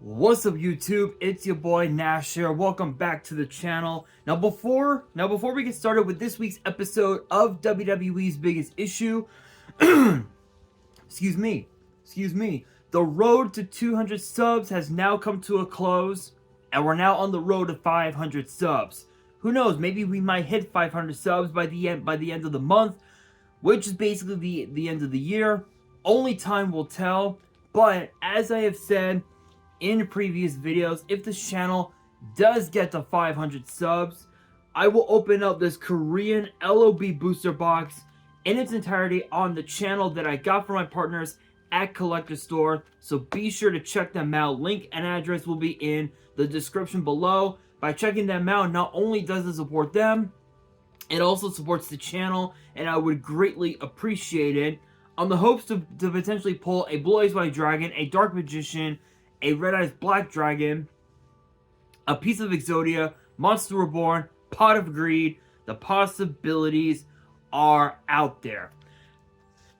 What's up, YouTube? It's your boy Nash here. Welcome back to the channel. Now before we get started with this week's episode of WWE's Biggest Issue, excuse me, the road to 200 subs has now come to a close, and we're now on the road to 500 subs. Who knows? Maybe we might hit 500 subs by the end of the month, which is basically the end of the year. Only time will tell. But as I have said in previous videos, if this channel does get to 500 subs, I will open up this Korean LOB booster box in its entirety on the channel that I got from my partners at Collector Store. So be sure to check them out. Link and address will be in the description below. By checking them out, not only does it support them, it also supports the channel, and I would greatly appreciate it. On the hopes to potentially pull a Blue Eyes White Dragon, a Dark Magician, a Red Eyes Black Dragon, a piece of Exodia, Monster Reborn, Pot of Greed. The possibilities are out there.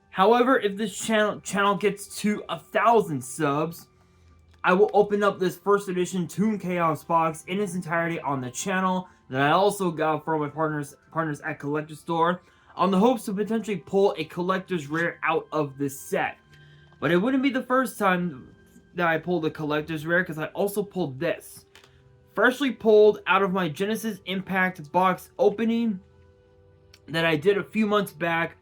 However, if this channel gets to 1,000 subs, I will open up this first edition Toon Chaos box in its entirety on the channel that I also got from my partners at Collector Store, on the hopes to potentially pull a collector's rare out of this set. But it wouldn't be the first time that I pulled a collector's rare, because I also pulled this. Freshly pulled out of my Genesis Impact box opening that I did a few months back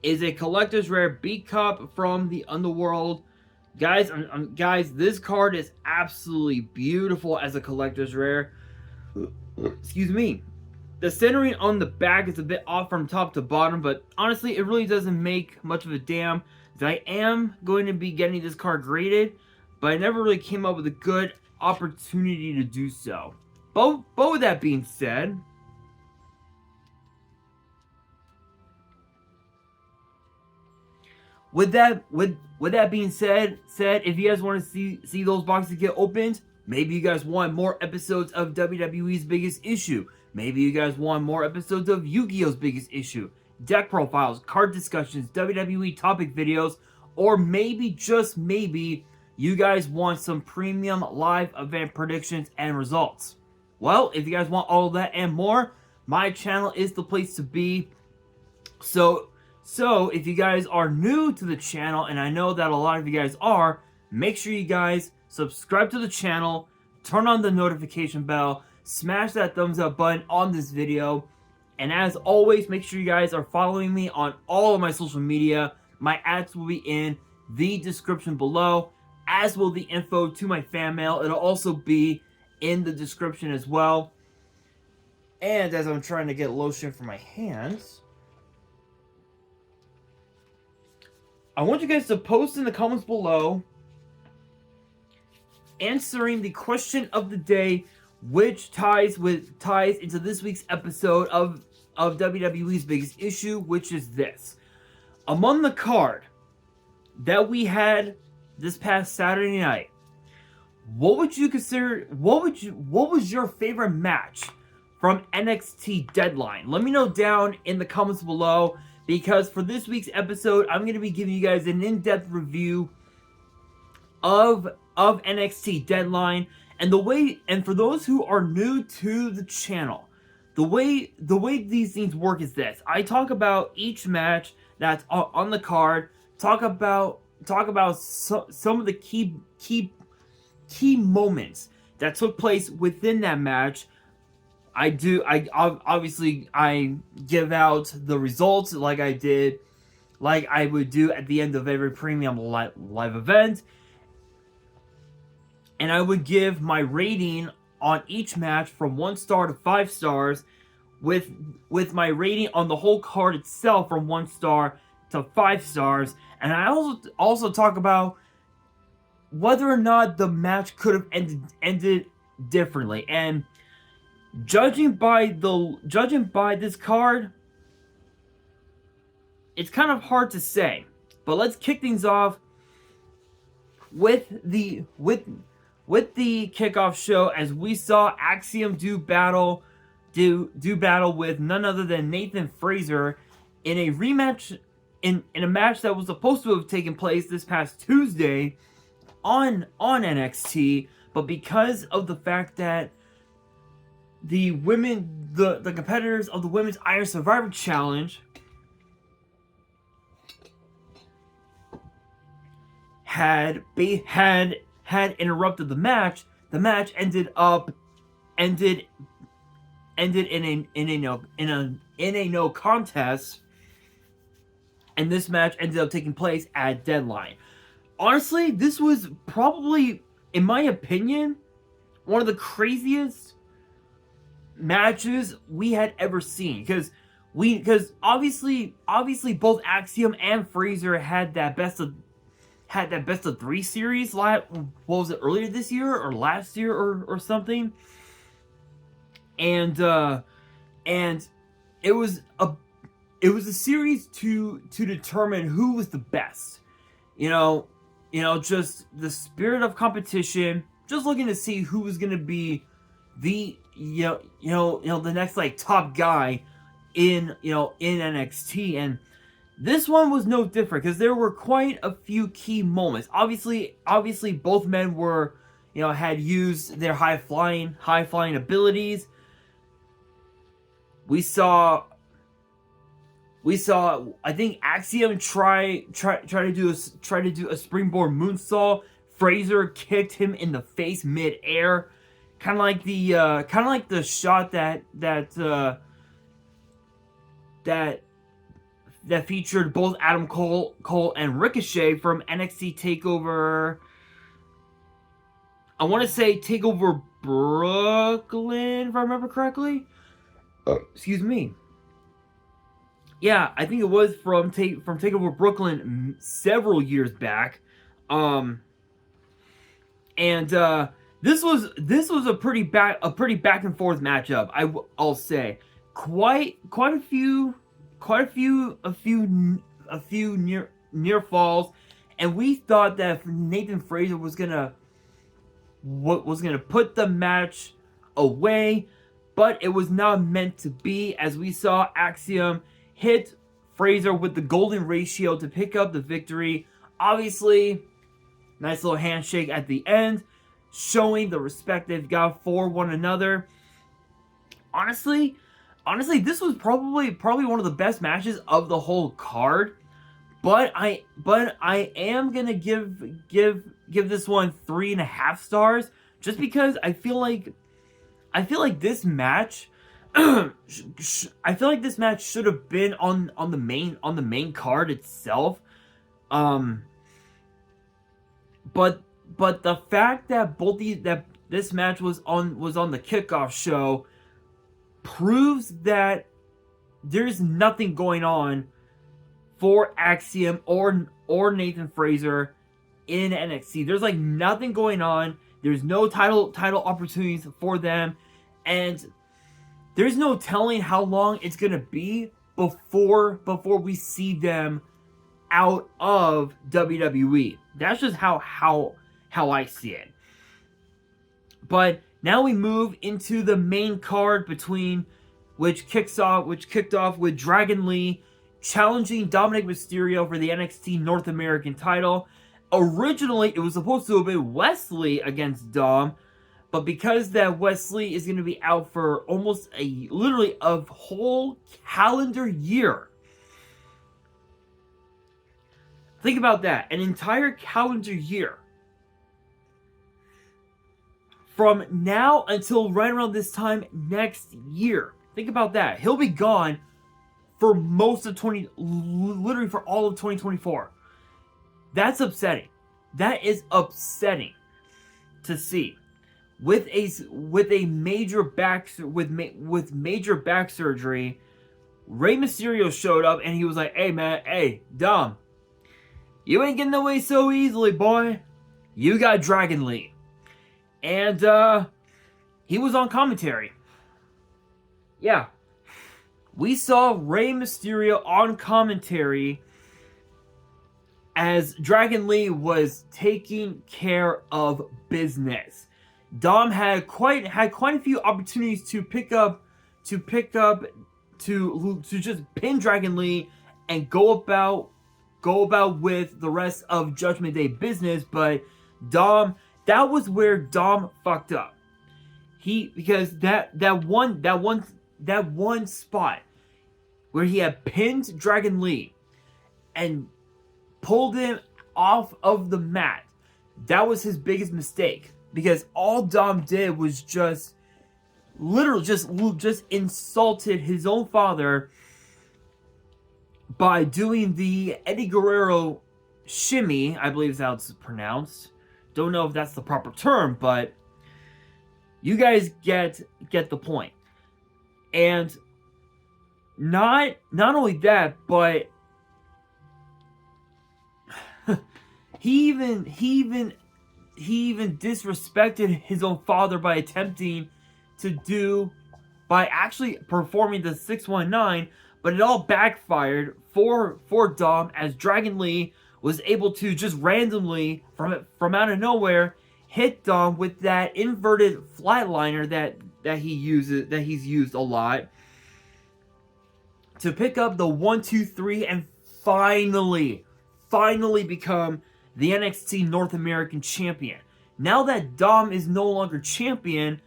is a collector's rare B Cup from the Underworld. Guys, guys, this card is absolutely beautiful as a collector's rare. Excuse me. The centering on the back is a bit off from top to bottom, but honestly, it really doesn't make much of a damn. I am going to be getting this card graded, but I never really came up with a good opportunity to do so. But with that being said, if you guys want to see those boxes get opened, maybe you guys want more episodes of WWE's Biggest Issue. Maybe you guys want more episodes of Yu-Gi-Oh's Biggest Issue, deck profiles, card discussions, WWE topic videos, or maybe, just maybe, you guys want some premium live event predictions and results. Well, if you guys want all of that and more, my channel is the place to be. So if you guys are new to the channel, and I know that a lot of you guys are, make sure you guys subscribe to the channel, turn on the notification bell, smash that thumbs up button on this video, and as always, make sure you guys are following me on all of my social media. My ads will be in the description below, as will the info to my fan mail. It'll also be in the description as well. And as I'm trying to get lotion for my hands, I want you guys to post in the comments below answering the question of the day, which ties into this week's episode of WWE's Biggest Issue, which is this. Among the card that we had this past Saturday night, what was your favorite match from NXT Deadline? Let me know down in the comments below, because for this week's episode, I'm going to be giving you guys an in-depth review of NXT Deadline, and for those who are new to the channel, the way these things work is this. I talk about each match that's on the card, talk about some of the key moments that took place within that match. I obviously give out the results like I would do at the end of every premium live event, and I would give my rating on each match from 1 star to 5 stars, with my rating on the whole card itself from 1 star to 5 stars. And I also talk about whether or not the match could have ended differently. And judging by this card, it's kind of hard to say. But let's kick things off with the kickoff show, as we saw Axiom do battle with none other than Nathan Frazer in a rematch in a match that was supposed to have taken place this past Tuesday on NXT, but because of the fact that the competitors of the Women's Iron Survivor Challenge had interrupted the match ended in a no contest, and this match ended up taking place at Deadline. Honestly, this was probably, in my opinion, one of the craziest matches we had ever seen, because obviously both Axiom and Fraser had that best of 3 series. What was it, earlier this year or last year or something? And it was a series to determine who was the best. Just the spirit of competition, just looking to see who was going to be the the next like top guy in NXT. And this one was no different, because there were quite a few key moments. Obviously both men were had used their high flying abilities. We saw I think Axiom try to do a springboard moonsault. Fraser kicked him in the face mid-air, kind of like the shot that featured both Adam Cole and Ricochet from NXT Takeover. I want to say Takeover Brooklyn, if I remember correctly. Excuse me. Yeah, I think it was from Takeover Brooklyn several years back. This was a pretty back and forth matchup. I'll say quite a few near falls, and we thought that Nathan Fraser was gonna put the match away, but it was not meant to be, as we saw Axiom hit Fraser with the golden ratio to pick up the victory. Obviously, nice little handshake at the end, showing the respect they've got for one another. Honestly, this was probably one of the best matches of the whole card. But I am gonna give this one 3.5 stars, just because I feel like this match should have been on the main card itself. But the fact that this match was on the kickoff show proves that there's nothing going on for Axiom or Nathan Fraser in NXT. There's like nothing going on. There's no title opportunities for them, and there's no telling how long it's gonna be before we see them out of WWE. That's just how I see it. But now we move into the main card, which kicked off with Dragon Lee challenging Dominic Mysterio for the NXT North American title. Originally, it was supposed to have been Wesley against Dom, but because that Wesley is going to be out for almost literally a whole calendar year. Think about that. An entire calendar year. From now until right around this time next year. Think about that. He'll be gone for literally for all of 2024. That's upsetting. That is upsetting to see. With major back surgery, Rey Mysterio showed up and he was like, "Hey man, hey Dom, you ain't getting away so easily, boy. You got Dragon Lee." And he was on commentary. Yeah. We saw Rey Mysterio on commentary as Dragon Lee was taking care of business. Dom had quite a few opportunities to just pin Dragon Lee and go about with the rest of Judgment Day business, but Dom, that was where Dom fucked up. Because that one spot where he had pinned Dragon Lee and pulled him off of the mat, that was his biggest mistake. Because all Dom did was just literally just insulted his own father by doing the Eddie Guerrero shimmy, I believe is how it's pronounced. Don't know if that's the proper term, but you guys get the point. And not only that, but he even disrespected his own father by actually performing the 619, but it all backfired for Dom, as Dragon Lee was able to just randomly from out of nowhere hit Dom with that inverted flatliner that he's used a lot to pick up the 1-2-3 and finally become the NXT North American champion. Now that Dom is no longer champion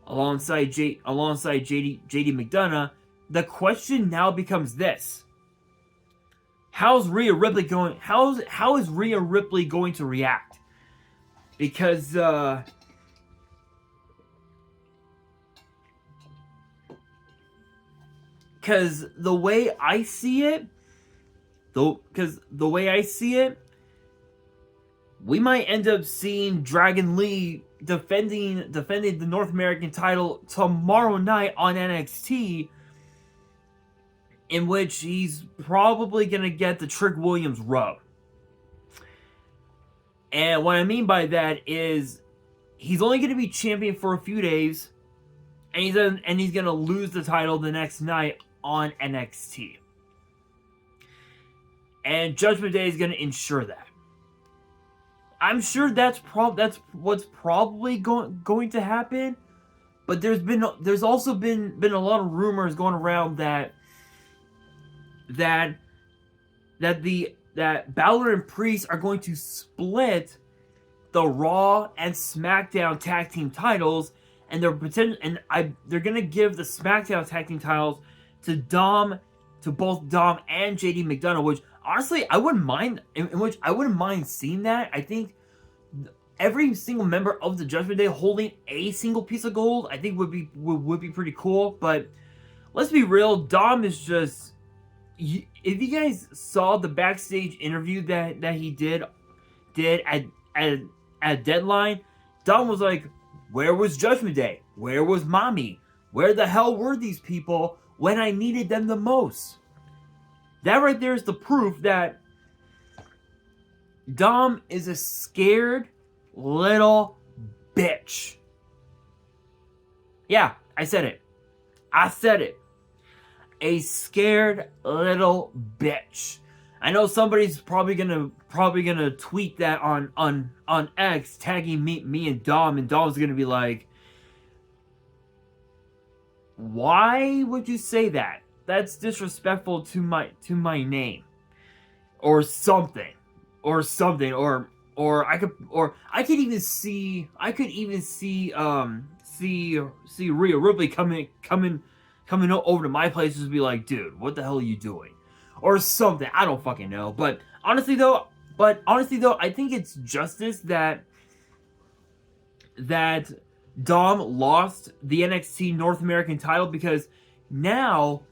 alongside JD McDonough, the question now becomes this: how is Rhea Ripley going to react? Because the way I see it, we might end up seeing Dragon Lee defending the North American title tomorrow night on NXT, in which he's probably gonna get the Trick Williams rub. And what I mean by that is he's only gonna be champion for a few days, and he's gonna lose the title the next night on NXT. And Judgment Day is gonna ensure that. I'm sure that's what's probably going to happen, but there's also been a lot of rumors going around that Balor and Priest are going to split the Raw and SmackDown tag team titles, and they're gonna give the SmackDown tag team titles to both Dom and JD McDonough, which honestly I wouldn't mind. I wouldn't mind seeing that. I think every single member of the Judgment Day holding a single piece of gold, I think would be pretty cool. But let's be real, Dom is just. If you guys saw the backstage interview that he did at Deadline, Dom was like, "Where was Judgment Day? Where was Mommy? Where the hell were these people when I needed them the most?" That right there is the proof that Dom is a scared little bitch. Yeah, I said it. A scared little bitch. I know somebody's probably gonna tweet that on X, tagging me and Dom, and Dom's gonna be like, "Why would you say that? That's disrespectful to my name," or something, or I could even see Rhea Ripley coming over to my place and be like, "Dude, what the hell are you doing?" Or something. I don't fucking know. But honestly though, I think it's justice that Dom lost the NXT North American title, because now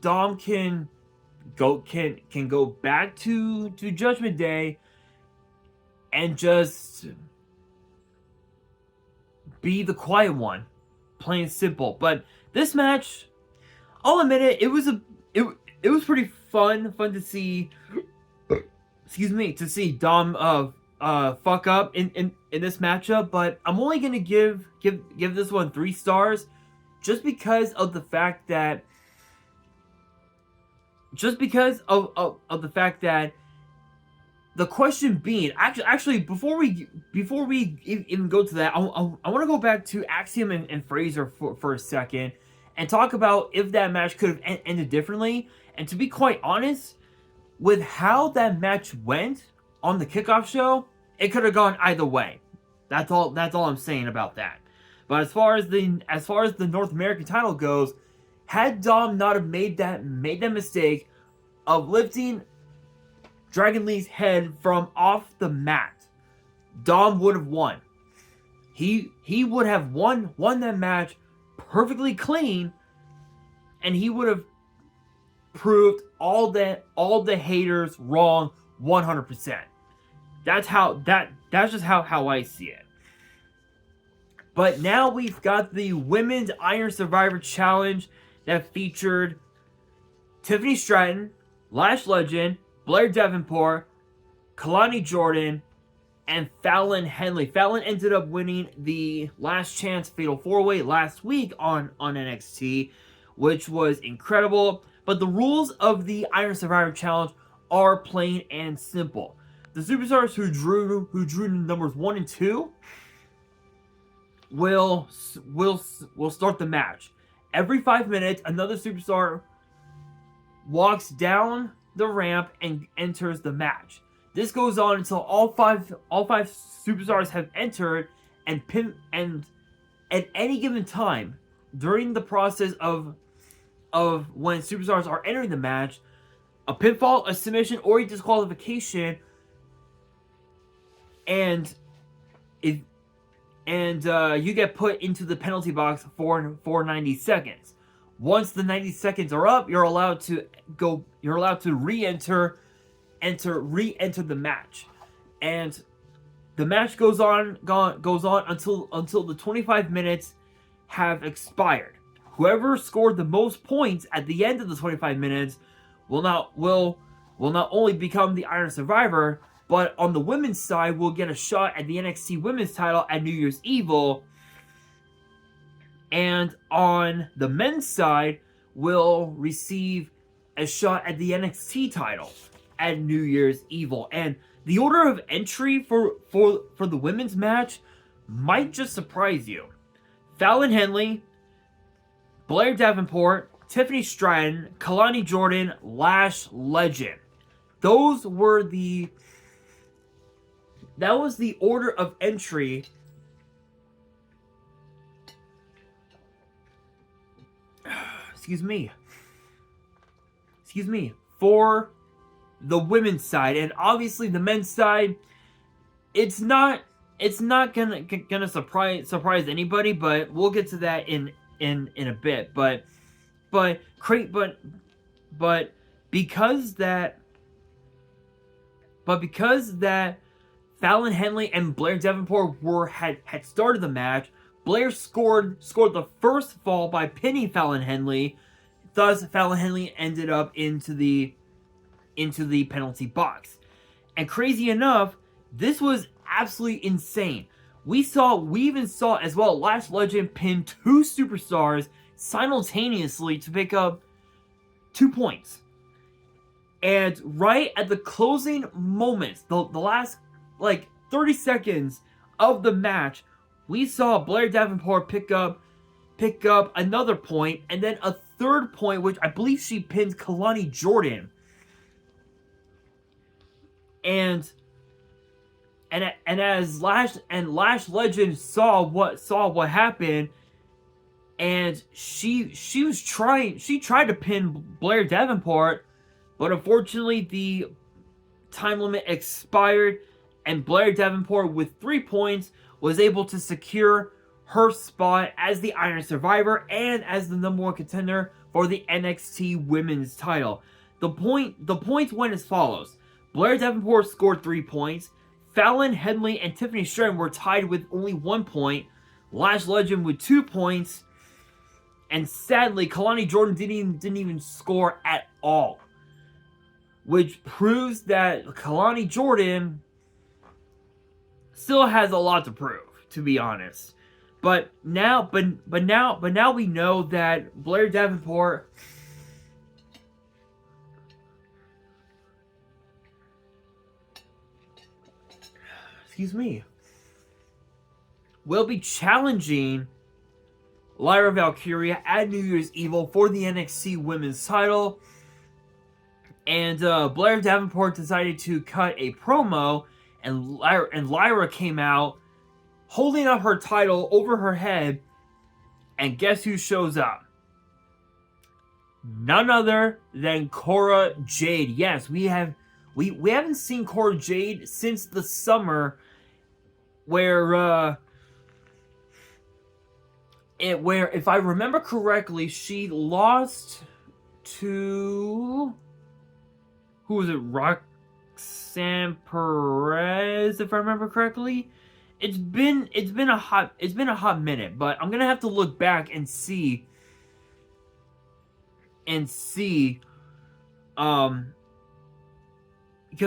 Dom can go back to Judgment Day and just be the quiet one. Plain and simple. But this match, I'll admit it, it was pretty fun to see. To see Dom fuck up in this matchup. But I'm only gonna give this one 3 stars, just because of the fact that the question being, actually, before we even go to that, I want to go back to Axiom and Fraser for a second and talk about if that match could have ended differently. And to be quite honest, with how that match went on the kickoff show, it could have gone either way. That's all I'm saying about that. But as far as the North American title goes, had Dom not have made that mistake of lifting Dragon Lee's head from off the mat, Dom would have won. He would have won that match perfectly clean, and he would have proved all the haters wrong 100%. That's just how I see it. But now we've got the Women's Iron Survivor Challenge that featured Tiffany Stratton, Lash Legend, Blair Davenport, Kalani Jordan, and Fallon Henley. Fallon ended up winning the Last Chance Fatal 4-Way last week on NXT, which was incredible. But the rules of the Iron Survivor Challenge are plain and simple. The superstars who drew numbers 1 and 2 will start the match. Every 5 minutes, another superstar walks down the ramp and enters the match. This goes on until all five superstars have entered, and at any given time during the process of when superstars are entering the match, a pinfall, a submission, or a disqualification, and you get put into the penalty box for 90 seconds. Once the 90 seconds are up, you're allowed to re-enter the match, and the match goes on until the 25 minutes have expired. Whoever scored the most points at the end of the 25 minutes will not only become the Iron Survivor, but on the women's side will get a shot at the NXT Women's title at New Year's Evil. And on the men's side will receive a shot at the NXT title at New Year's Evil. And the order of entry for the women's match might just surprise you. Fallon Henley, Blair Davenport, Tiffany Stratton, Kalani Jordan, Lash Legend. That was the order of entry excuse me, for the women's side. And obviously the men's side, it's not gonna surprise anybody, but we'll get to that in a bit. But because that Fallon Henley and Blair Davenport had started the match, Blair scored the first fall by pinning Fallon Henley. Thus, Fallon Henley ended up into the penalty box. And crazy enough, this was absolutely insane. We even saw as well Lash Legend pin 2 superstars simultaneously to pick up 2 points. And right at the closing moments, the last 30 seconds of the match, we saw Blair Davenport pick up another point, and then a third point, which I believe she pinned Kalani Jordan. And as Lash Legend saw what happened, and she tried to pin Blair Davenport, but unfortunately the time limit expired, and Blair Davenport with 3 points was able to secure her spot as the Iron Survivor and as the #1 contender for the NXT Women's title. The points went as follows. Blair Davenport scored 3 points. Fallon Henley and Tiffany Stratton were tied with only 1 point. Lash Legend with 2 points. And sadly, Kalani Jordan didn't even score at all. Which proves that Kalani Jordan still has a lot to prove, to be honest. But now we know that Blair Davenport will be challenging Lyra Valkyria at New Year's Evil for the NXT Women's title. And Blair Davenport decided to cut a promo and Lyra came out holding up her title over her head, and guess who shows up? None other than Cora Jade. Yes, we haven't seen Cora Jade since the summer, where if I remember correctly, she lost to, who was it? Roxanne Perez, if I remember correctly. It's been a hot minute, but I'm gonna have to look back and see because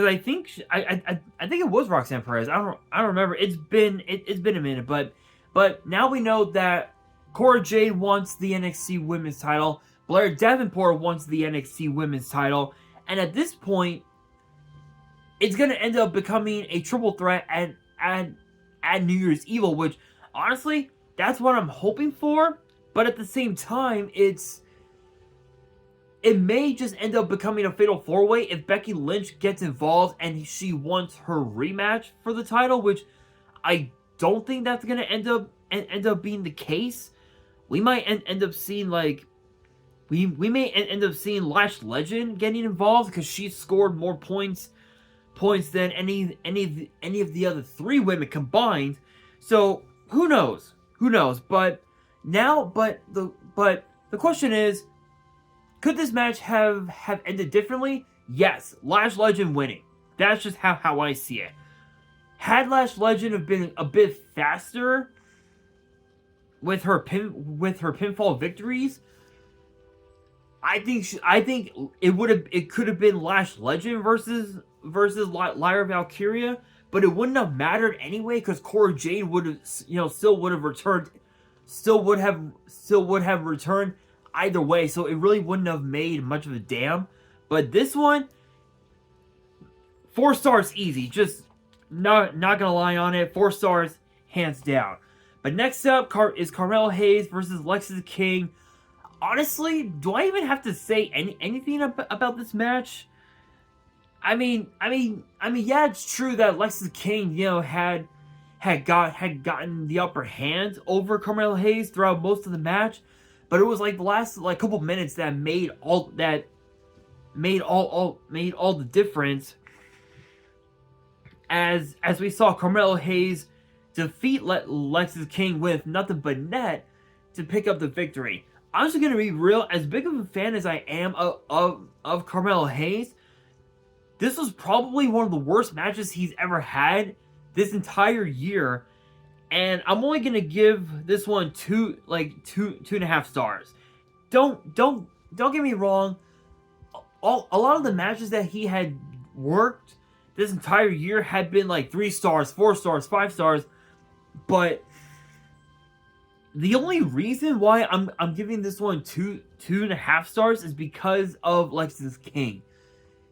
I think I think it was Roxanne Perez. I don't remember. It's been a minute, but now we know that Cora Jade wants the NXT Women's title. Blair Davenport wants the NXT Women's title, and at this point, it's gonna end up becoming a triple threat at New Year's Evil, which honestly, that's what I'm hoping for. But at the same time, it may just end up becoming a fatal four-way if Becky Lynch gets involved and she wants her rematch for the title, which I don't think that's gonna end up being the case. We might end up seeing we may end up seeing Lash Legend getting involved because she scored more points than any of the other three women combined. So who knows? But the question is, could this match have ended differently? Yes, Lash Legend winning. That's just how I see it. Had Lash Legend have been a bit faster with her pinfall victories, I think it could have been Lash Legend versus Lyra Valkyria, but it wouldn't have mattered anyway because Cora Jade would have still would have returned either way, so it really wouldn't have made much of a damn. But this one, 4 stars easy. Just not gonna lie on it. 4 stars hands down. But next up is Carmelo Hayes versus Lexis King. Honestly, do I even have to say anything about this match? I mean, yeah, it's true that Lexis King, had gotten the upper hand over Carmelo Hayes throughout most of the match, but it was like the last couple minutes that made all the difference. As we saw Carmelo Hayes defeat Lexis King with nothing but net to pick up the victory. I'm just gonna be real. As big of a fan as I am of Carmelo Hayes, this was probably one of the worst matches he's ever had this entire year, and I'm only gonna give this one two and a half stars. Don't get me wrong. A lot of the matches that he had worked this entire year had been 3 stars, 4 stars, 5 stars, but the only reason why I'm giving this one two and a half stars is because of Lexis King.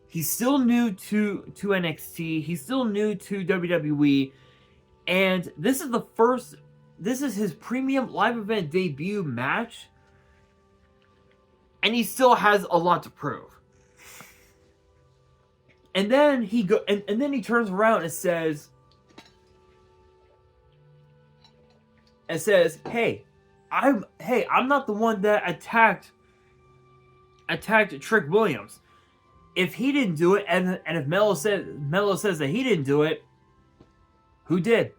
He's still new to NXT. He's still new to WWE, and this is his premium live event debut match, and he still has a lot to prove. And then he turns around and says, "Hey, I'm not the one that attacked Trick Williams. If he didn't do it, and if Melo says that he didn't do it, who did?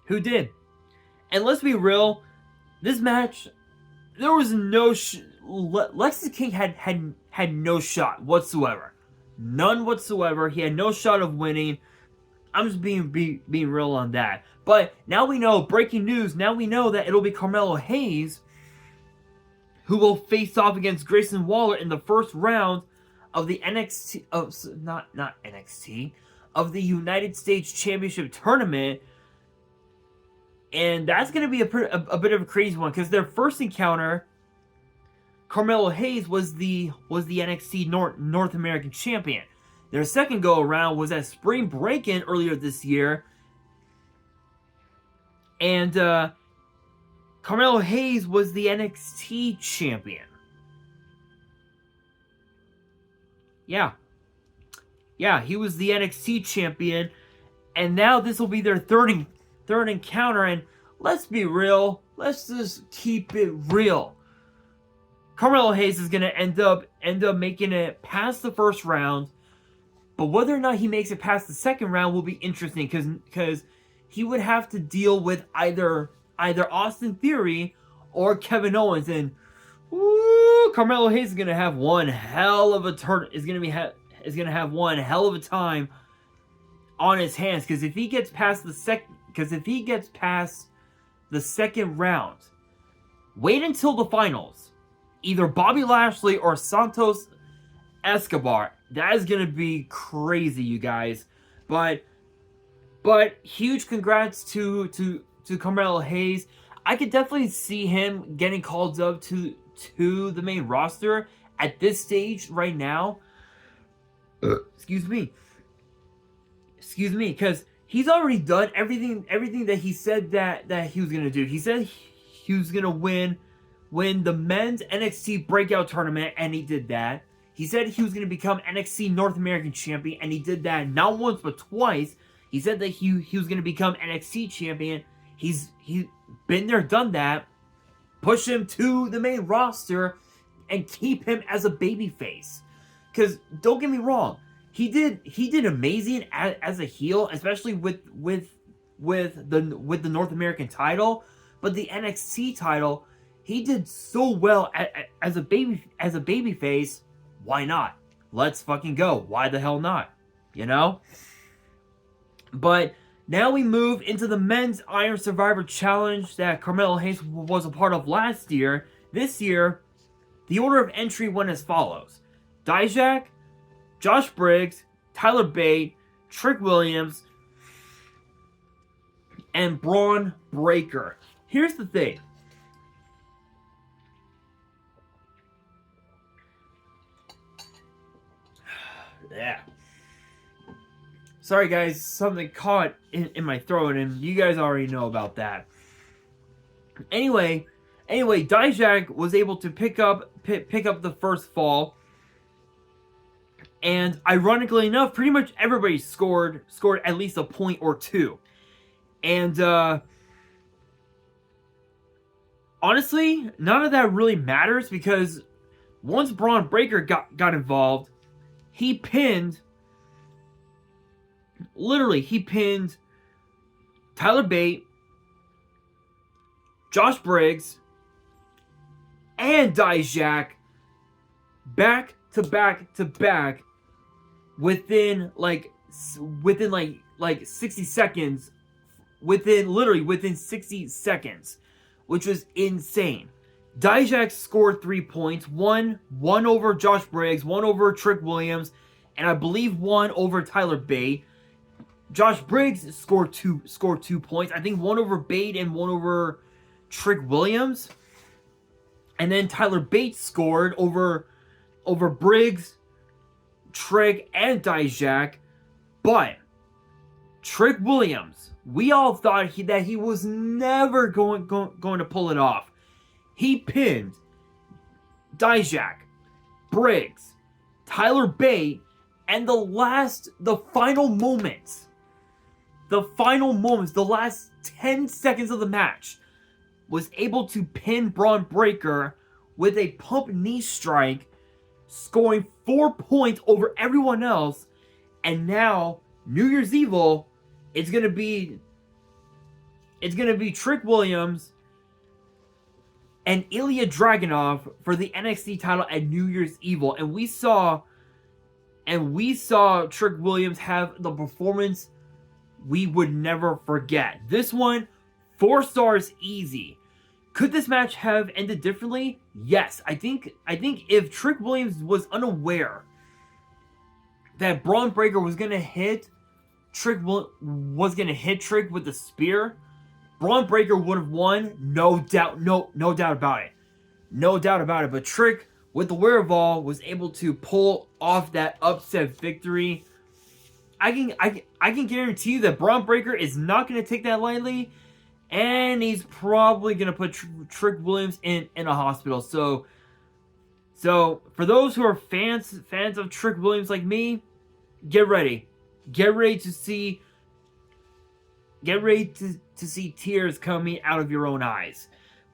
Who did?" And let's be real, this match, there was no Lexis King had no shot whatsoever. None whatsoever. He had no shot of winning. I'm just being real on that. But now we know, breaking news, now we know that it'll be Carmelo Hayes who will face off against Grayson Waller in the first round of the NXT, not NXT, of the United States Championship Tournament. And that's going to be a bit of a crazy one, because their first encounter, Carmelo Hayes was the NXT North American Champion. Their second go around was at Spring Break-In earlier this year, and Carmelo Hayes was the NXT Champion. Yeah. Yeah, he was the NXT champion, and now this will be their third encounter. And let's be real, let's just keep it real. Carmelo Hayes is gonna end up making it past the first round, but whether or not he makes it past the second round will be interesting because he would have to deal with either Austin Theory or Kevin Owens, and Carmelo Hayes is gonna have one hell of a turn. Is gonna have one hell of a time on his hands, because if he gets past the second round, wait until the finals. Either Bobby Lashley or Santos Escobar. That is gonna be crazy, you guys. But huge congrats to Carmelo Hayes. I could definitely see him getting called up to the main roster at this stage right now. Excuse me, because he's already done everything that he said that he was gonna do. He said he was gonna win the men's NXT breakout tournament, and he did that. He said he was gonna become NXT North American champion, and he did that not once but twice. He said that he was gonna become NXT champion. He's been there, done that. Push him to the main roster and keep him as a babyface. Because don't get me wrong, he did amazing as a heel, especially with the North American title. But the NXT title, he did so well as a babyface. Why not? Let's fucking go. Why the hell not? You know? But now we move into the men's Iron Survivor Challenge that Carmelo Hayes was a part of last year. This year, the order of entry went as follows: Dijak, Josh Briggs, Tyler Bate, Trick Williams, and Braun Breaker. Here's the thing. Yeah. Sorry guys, something caught in my throat, and you guys already know about that. Anyway, Dijak was able to pick up the first fall, and ironically enough, pretty much everybody scored at least a point or two. And honestly, none of that really matters, because once Braun Breaker got involved, he pinned Tyler Bate, Josh Briggs, and Dijak back to back within 60 seconds. Within 60 seconds, which was insane. Dijak scored 3 points, one over Josh Briggs, one over Trick Williams, and I believe one over Tyler Bate. Josh Briggs scored two points. I think one over Bate and one over Trick Williams. And then Tyler Bate scored over Briggs, Trick, and Dijak. But Trick Williams, we all thought that he was never going to pull it off. He pinned Dijak, Briggs, Tyler Bate, and the final moments, the last 10 seconds of the match, was able to pin Braun Breaker with a pump knee strike, scoring 4 points over everyone else. And now New Year's Evil, it's gonna be Trick Williams and Ilya Dragunov for the NXT title at New Year's Evil. And we saw Trick Williams have the performance we would never forget. This one, 4 stars easy. Could this match have ended differently? Yes. I think if Trick Williams was unaware that Braun Breaker was gonna hit Trick with the spear, Braun Breaker would have won, no doubt about it. But Trick, with the wherewithal, was able to pull off that upset victory. I can guarantee you that Braun Breaker is not going to take that lightly, and he's probably going to put Trick Williams in a hospital. So for those who are fans of Trick Williams like me, get ready. Get ready to see tears coming out of your own eyes.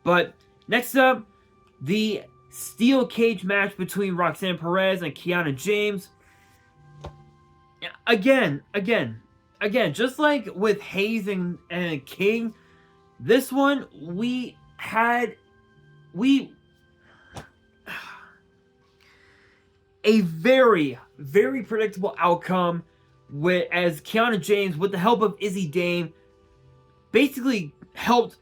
But next up, the steel cage match between Roxanne Perez and Kiana James. Again, just like with Hayes and King, this one a very, very predictable outcome, as Kiana James, with the help of Izzy Dame, basically helped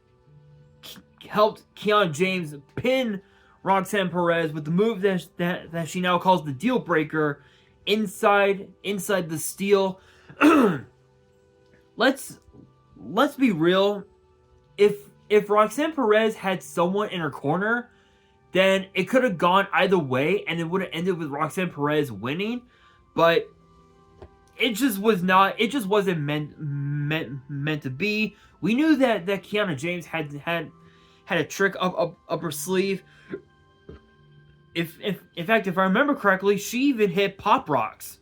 Kiana James pin Roxanne Perez with the move that she now calls the deal breaker inside the steel. Let's be real. If Roxanne Perez had someone in her corner, then it could have gone either way, and it would have ended with Roxanne Perez winning. But it just was not. It just wasn't meant to be. We knew that Kiana James had a trick up her sleeve. In fact, if I remember correctly, she even hit Pop Rocks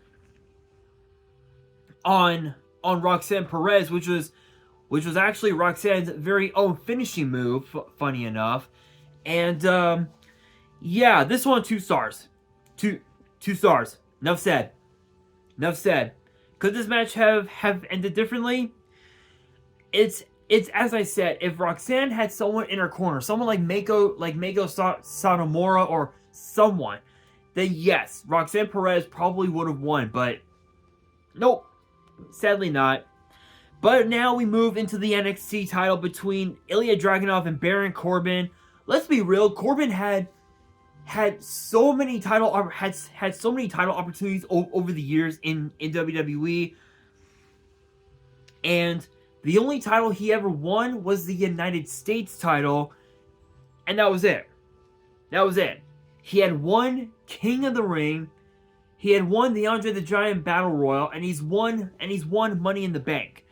on Roxanne Perez, which was actually Roxanne's very own finishing move. Funny enough, and yeah, this one 2 stars, 2 stars. Enough said. Could this match have ended differently? It's as I said, if Roxanne had someone in her corner, someone like Meiko Sanomura or someone, then yes, Roxanne Perez probably would have won, but nope, sadly not. But now we move into the NXT title between Ilya Dragunov and Baron Corbin. Let's be real, Corbin had so many title opportunities over the years in WWE, and the only title he ever won was the United States title, and that was it. He had won King of the Ring, he had won the Andre the Giant Battle Royal, and he's won Money in the Bank.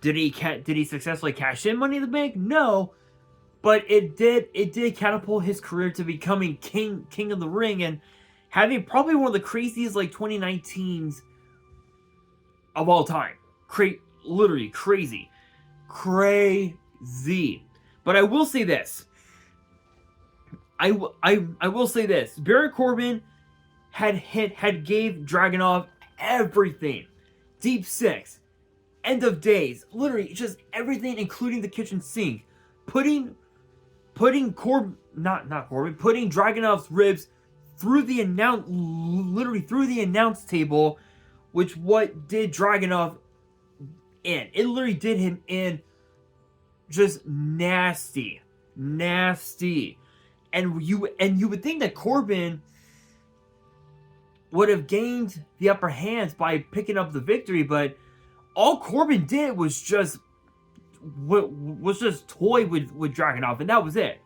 Did he successfully cash in Money in the Bank? No, but it did catapult his career to becoming King of the Ring and having probably one of the craziest 2019s of all time. Literally crazy. But I will say this. I will say this. Baron Corbin had gave Dragunov everything. Deep Six, End of Days, literally just everything, including the kitchen sink. Putting Dragunov's ribs through the announce table, which what did Dragunov in. It literally did him in just nasty. And you would think that Corbin would have gained the upper hand by picking up the victory, but all Corbin did was just toy with Dragunov, and that was it.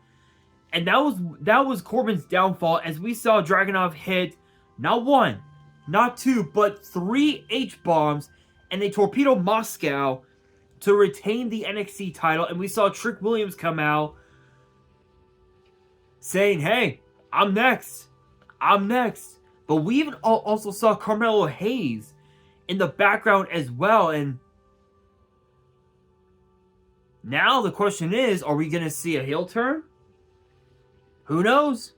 And that was Corbin's downfall, as we saw Dragunov hit not 1, not 2, but 3 H-bombs and a Torpedo Moscow to retain the NXT title. And we saw Trick Williams come out saying, "Hey, I'm next. But we even also saw Carmelo Hayes in the background as well. And now the question is, are we going to see a heel turn? Who knows?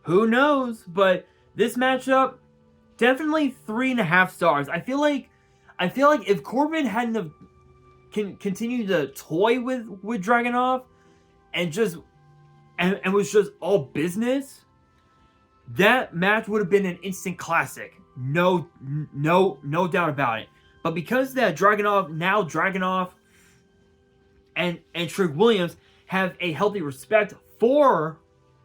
But this matchup, definitely 3.5 stars. I feel like if Corbin hadn't have continued to toy with Dragunov and was just all business, that match would have been an instant classic. No doubt about it. But because that Dragunov and Trick Williams have a healthy respect for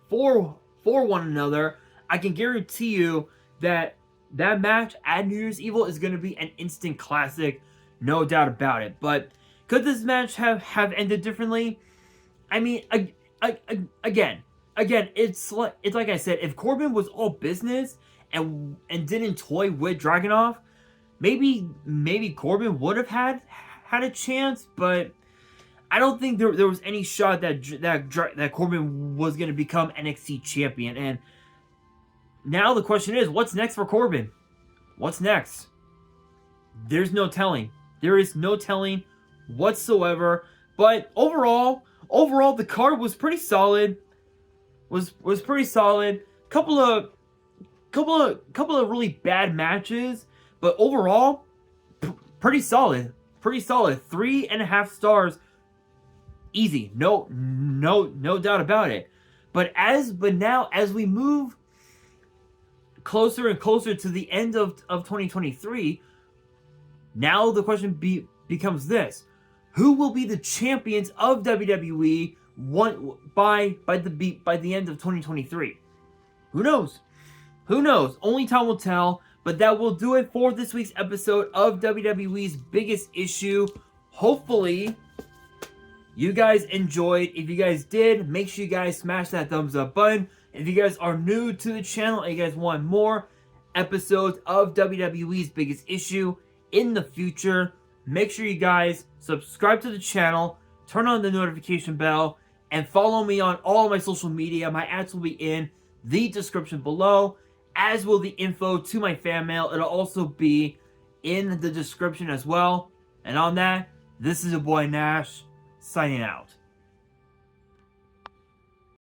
one another, I can guarantee you that match at New Year's Evil is going to be an instant classic, no doubt about it. But could this match have ended differently? I mean, again, it's like I said, if Corbin was all business and didn't toy with Dragunov, maybe Corbin would have had a chance, but I don't think there was any shot that Corbin was going to become NXT champion. And now the question is, what's next for Corbin? What's next? There's no telling. There is no telling whatsoever. But overall, the card was pretty solid. Was pretty solid. Couple of really bad matches, but overall, pretty solid. Pretty solid. 3.5 stars. Easy. No doubt about it. But now as we move closer and closer to the end of 2023, now the question becomes this: who will be the champions of WWE by the end of 2023? Who knows? Who knows? Only time will tell. But that will do it for this week's episode of WWE's Biggest Issue. Hopefully, you guys enjoyed. If you guys did, make sure you guys smash that thumbs up button. If you guys are new to the channel and you guys want more episodes of WWE's Biggest Issue in the future, make sure you guys subscribe to the channel, turn on the notification bell, and follow me on all my social media. My ads will be in the description below, as will the info to my fan mail. It'll also be in the description as well. And on that, this is your boy Nash, signing out.